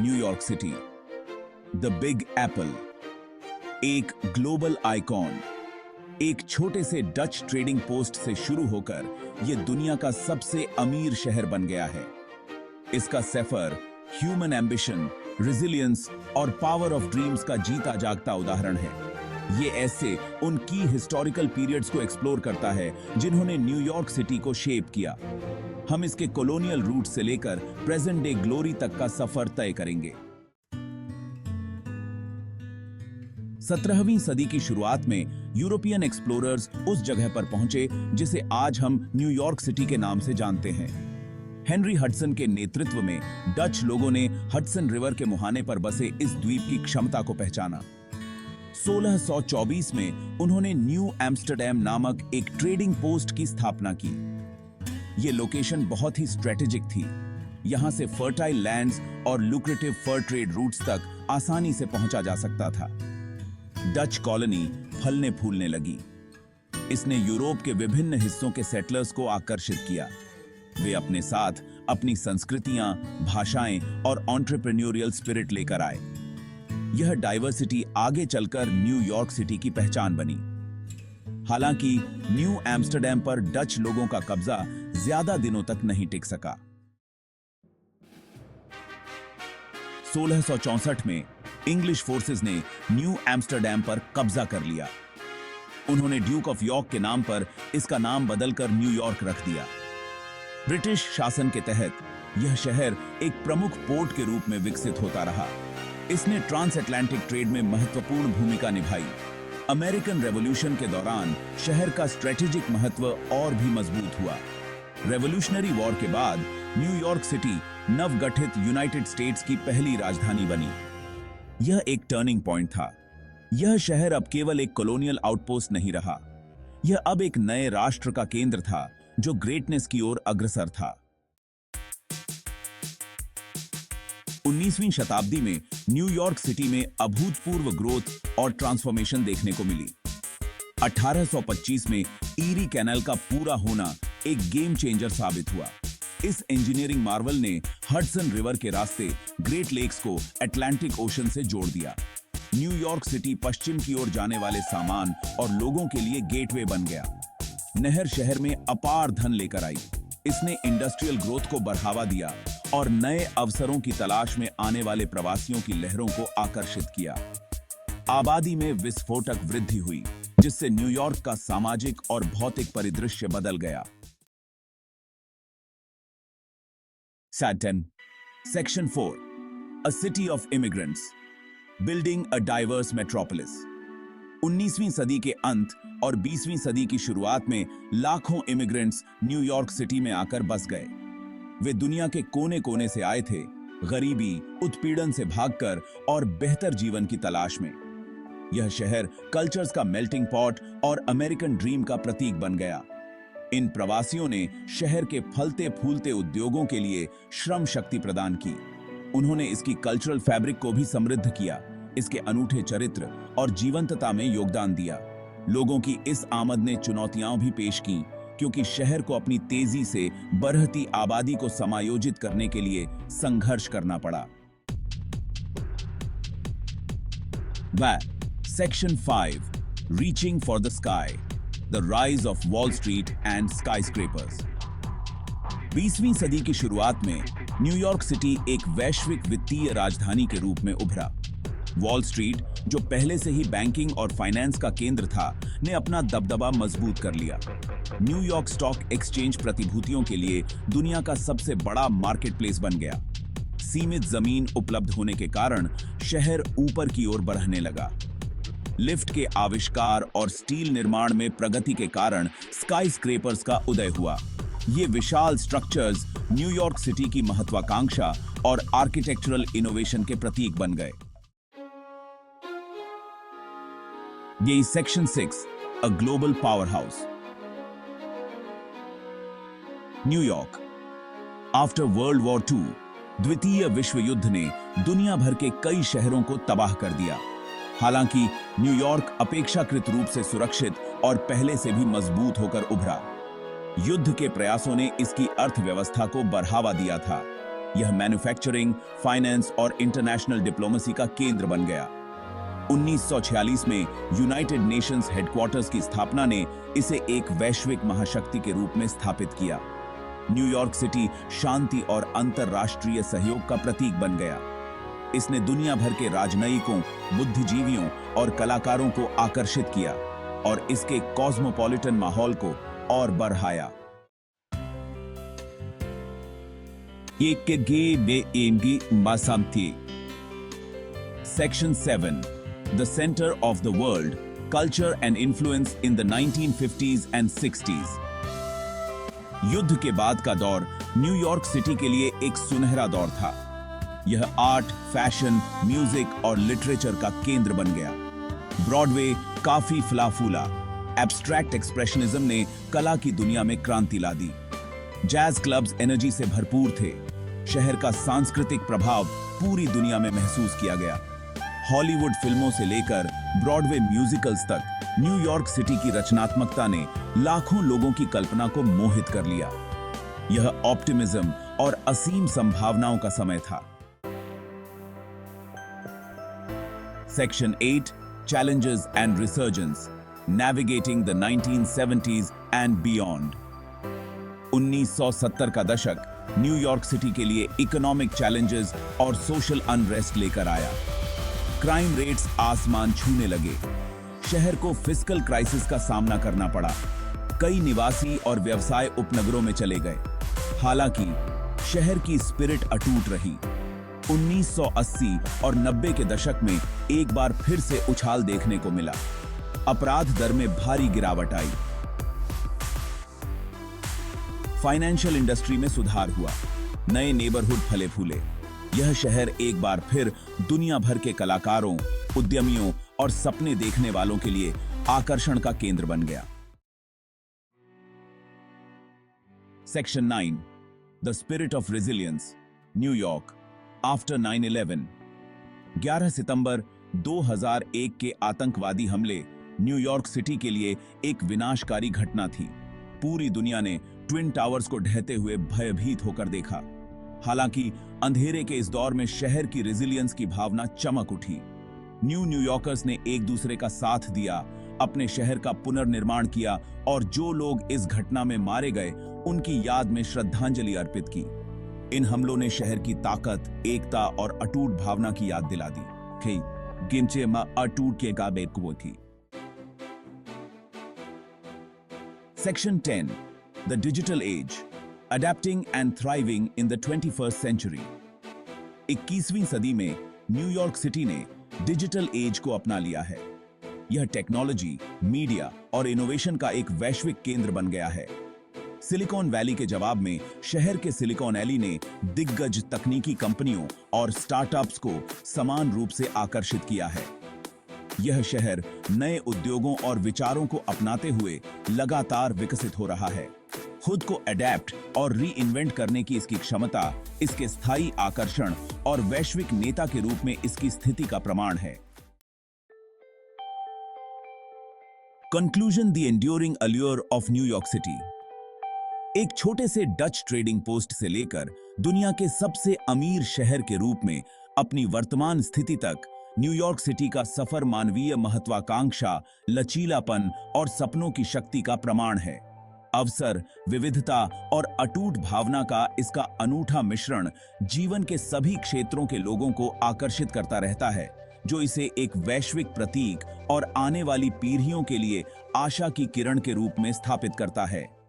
New York city, the big Apple, एक global icon, एक छोटे से डच ट्रेडिंग पोस्ट से शुरू होकर यह दुनिया का सबसे अमीर शहर बन गया है। इसका सफर ह्यूमन एम्बिशन, रेजिलियंस और पावर ऑफ ड्रीम्स का जीता जागता उदाहरण है। ये ऐसे उन की हिस्टोरिकल पीरियड्स को एक्सप्लोर करता है जिन्होंने न्यूयॉर्क सिटी को शेप किया। हम इसके कॉलोनियल रूट से लेकर प्रेजेंट डे ग्लोरी तक का सफर तय करेंगे। 17वीं सदी की शुरुआत में यूरोपियन एक्सप्लोरर्स उस जगह पर पहुंचे जिसे आज हम न्यूयॉर्क सिटी के नाम से जानते हैं। हेनरी हडसन के नेतृत्व में डच लोगों ने हडसन रिवर के मुहाने पर बसे इस द्वीप की क्षमता को पहचाना। 1624 में उन्होंने न्यू एम्स्टरडैम नामक एक ट्रेडिंग पोस्ट की स्थापना की। यह लोकेशन बहुत ही स्ट्रेटेजिक थी। यहां से फर्टाइल लैंड्स और लुक्रेटिव फर ट्रेड रूट्स तक आसानी से पहुंचा जा सकता था। डच कॉलोनी फलने फूलने लगी। इसने यूरोप के विभिन्न हिस्सों के सेटलर्स को आकर्षित किया। वे अपने साथ अपनी संस्कृतियां, भाषाएं और एंटरप्रेन्योरियल स्पिरिट लेकर आए। यह डाइवर्सिटी आगे चलकर न्यूयॉर्क सिटी की पहचान बनी। हालांकि न्यू एम्स्टरडैम पर डच लोगों का कब्जा ज्यादा दिनों तक नहीं टिक सका। 1664 में इंग्लिश फोर्सेस ने न्यू एम्स्टरडैम पर कब्जा कर लिया। उन्होंने ड्यूक ऑफ यॉर्क के नाम पर इसका नाम बदलकर न्यूयॉर्क रख दिया। ब्रिटिश शासन के तहत यह शहर एक प्रमुख पोर्ट के रूप में विकसित होता रहा। इसने ट्रांस अटलांटिक ट्रेड में महत्वपूर्ण भूमिका निभाई। अमेरिकन रेवोल्यूशन के दौरान शहर का स्ट्रेटेजिक महत्व और भी मजबूत हुआ। रेवोल्यूशनरी वॉर के बाद न्यूयॉर्क सिटी नवगठित यूनाइटेड स्टेट्स की पहली राजधानी बनी। यह एक टर्निंग पॉइंट था। यह शहर अब केवल एक कॉलोनियल आउटपोस्ट नहीं रहा। यह अब एक नए राष्ट्र का केंद्र था जो ग्रेटनेस की ओर अग्रसर था। 19वीं शताब्दी में न्यूयॉर्क सिटी में अभूतपूर्व ग्रोथ और ट्रांसफॉर्मेशन देखने को मिली। 1825 में ईरी कैनाल का पूरा होना एक गेम चेंजर साबित हुआ। इस इंजीनियरिंग मार्वल ने हडसन रिवर के रास्ते ग्रेट लेक्स को अटलांटिक ओशन से जोड़ दिया। न्यूयॉर्क सिटी पश्चिम की ओर जाने वाले सामान और लोगों के लिए गेटवे बन गया। नहर शहर में अपार धन लेकर आई। इसने इंडस्ट्रियल ग्रोथ को बढ़ावा दिया और नए अवसरों की तलाश में आने वाले प्रवासियों की लहरों को आकर्षित किया। आबादी में विस्फोटक वृद्धि हुई, जिससे न्यूयॉर्क का सामाजिक और भौतिक परिदृश्य बदल गया। Section 4, a city of immigrants, building a diverse metropolis. 19वीं सदी के अंत और 20वीं सदी की शुरुआत में लाखों इमिग्रेंट्स न्यूयॉर्क सिटी में आकर बस गए। वे दुनिया के कोने कोने से आए थे, गरीबी, उत्पीड़न से भागकर और बेहतर जीवन की तलाश में। यह शहर कल्चर्स का मेल्टिंग पॉट और अमेरिकन ड्रीम का प्रतीक बन गया। इन प्रवासियों ने शहर के फलते फूलते उद्योगों के लिए श्रम शक्ति प्रदान की। उन्होंने इसकी कल्चरल फैब्रिक को भी समृद्ध किया, इसके अनूठे चरित्र और जीवंतता में योगदान दिया। लोगों की इस आमद ने चुनौतियां भी पेश की, क्योंकि शहर को अपनी तेजी से बढ़ती आबादी को समायोजित करने के लिए संघर्ष करना पड़ा। Section 5, reaching for the sky, the rise of Wall Street and skyscrapers. 20वीं सदी की शुरुआत में न्यूयॉर्क सिटी एक वैश्विक वित्तीय राजधानी के रूप में उभरा। वॉल स्ट्रीट, जो पहले से ही बैंकिंग और फाइनेंस का केंद्र था, ने अपना दबदबा मजबूत कर लिया। न्यूयॉर्क स्टॉक एक्सचेंज प्रतिभूतियों के लिए दुनिया का सबसे बड़ा मार्केट प्लेस बन गया। सीमित जमीन उपलब्ध होने के कारण शहर ऊपर की ओर बढ़ने लगा। लिफ्ट के आविष्कार और स्टील निर्माण में प्रगति के कारण स्काईस्क्रेपर्स का उदय हुआ। ये विशाल स्ट्रक्चर्स न्यूयॉर्क सिटी की महत्वाकांक्षा और आर्किटेक्चरल इनोवेशन के प्रतीक बन गए। ये section 6, a global power house. New York. After world war II, द्वितीय विश्व युद्ध ने दुनिया भर के कई शहरों को तबाह कर दिया। हालांकि न्यूयॉर्क अपेक्षाकृत रूप से सुरक्षित और पहले से भी मजबूत होकर उभरा। युद्ध के प्रयासों ने इसकी अर्थव्यवस्था को बढ़ावा दिया था। यह मैन्युफैक्चरिंग, फाइनेंस और इंटरनेशनल डिप्लोमेसी का केंद्र बन गया। 1946 में यूनाइटेड नेशंस हेडक्वार्टर्स की स्थापना ने इसे एक वैश्विक महाशक्ति के रूप में स्थापित किया। न्यूयॉर्क सिटी शांति और अंतरराष्ट्रीय सहयोग का प्रतीक बन गया। इसने दुनिया भर के राजनयिकों, बुद्धिजीवियों और कलाकारों को आकर्षित किया और इसके कॉस्मोपॉलिटन माहौल को और बढ़ाया। Section 7. The Center of the World, Culture and Influence in the 1950s and 60s. युद्ध के बाद का दौर न्यूयॉर्क सिटी के लिए एक सुनहरा दौर था। यह आर्ट, फैशन, म्यूजिक और लिटरेचर का केंद्र बन गया। ब्रॉडवे काफी फला फूला। एब्स्ट्रैक्ट एक्सप्रेशनिज्म ने कला की दुनिया में क्रांति ला दी। जैज क्लब्स एनर्जी से भरपूर थे। शहर का सांस्कृतिक प्रभाव पूरी दुनिया में महसूस किया गया। हॉलीवुड फिल्मों से लेकर ब्रॉडवे म्यूजिकल्स तक न्यूयॉर्क सिटी की रचनात्मकता ने लाखों लोगों की कल्पना को मोहित कर लिया। यह ऑप्टिमिज्म और असीम संभावनाओं का समय था। Section 8. Challenges and Resurgence, Navigating the 1970s and Beyond. 1970 का दशक न्यूयॉर्क सिटी के लिए इकोनॉमिक चैलेंजेस और सोशल अनरेस्ट लेकर आया। क्राइम रेट्स आसमान छूने लगे। शहर को फिस्कल क्राइसिस का सामना करना पड़ा। कई निवासी और व्यवसाय उपनगरों में चले गए। हालांकि शहर की स्पिरिट अटूट रही। 1980 और 90 के दशक में एक बार फिर से उछाल देखने को मिला। अपराध दर में भारी गिरावट आई। फाइनेंशियल इंडस्ट्री में सुधार हुआ। नए नेबरहुड फले फूले। यह शहर एक बार फिर दुनिया भर के कलाकारों, उद्यमियों और सपने देखने वालों के लिए आकर्षण का केंद्र बन गया। Section 9. The Spirit of Resilience, New York, after 9/11। 11 सितंबर 2001 के आतंकवादी हमले न्यूयॉर्क सिटी के लिए एक विनाशकारी घटना थी। पूरी दुनिया ने ट्विन टावर्स को ढहते हुए भयभीत होकर देखा। हालांकि अंधेरे के इस दौर में शहर की रेजिलियंस की भावना चमक उठी। न्यूयॉर्कर्स ने एक दूसरे का साथ दिया, अपने शहर का पुनर्निर्माण किया और जो लोग इस घटना में मारे गए उनकी याद में श्रद्धांजलि अर्पित की। इन हमलों ने शहर की ताकत, एकता और अटूट भावना की याद दिला दी। गिनचे में अटूट के गाबेक वो थी। Section 10. The Digital Age, Adapting and Thriving in the 21st Century. 21वीं सदी में न्यूयॉर्क सिटी ने डिजिटल एज को अपना लिया है। यह टेक्नोलॉजी, मीडिया और इनोवेशन का एक वैश्विक केंद्र बन गया है। सिलिकॉन वैली के जवाब में शहर के सिलिकॉन वैली ने दिग्गज तकनीकी कंपनियों और स्टार्टअप्स को समान रूप से आकर्षित किया है। यह शहर नए उद्योगों और विचारों को अपनाते हुए लगातार विकसित हो रहा है। खुद को अडेप्ट और री इन्वेंट करने की इसकी क्षमता, इसके स्थायी आकर्षण और वैश्विक नेता के रूप में इसकी स्थिति का प्रमाण है। Conclusion, the enduring allure of New York city. एक छोटे से डच ट्रेडिंग पोस्ट से लेकर दुनिया के सबसे अमीर शहर के रूप में अपनी वर्तमान स्थिति तक न्यूयॉर्क सिटी का सफर मानवीय महत्वाकांक्षा, लचीलापन और सपनों की शक्ति का प्रमाण है। अवसर, विविधता और अटूट भावना का इसका अनूठा मिश्रण जीवन के सभी क्षेत्रों के लोगों को आकर्षित करता रहता है, जो इसे एक वैश्विक प्रतीक और आने वाली पीढ़ियों के लिए आशा की किरण के रूप में स्थापित करता है।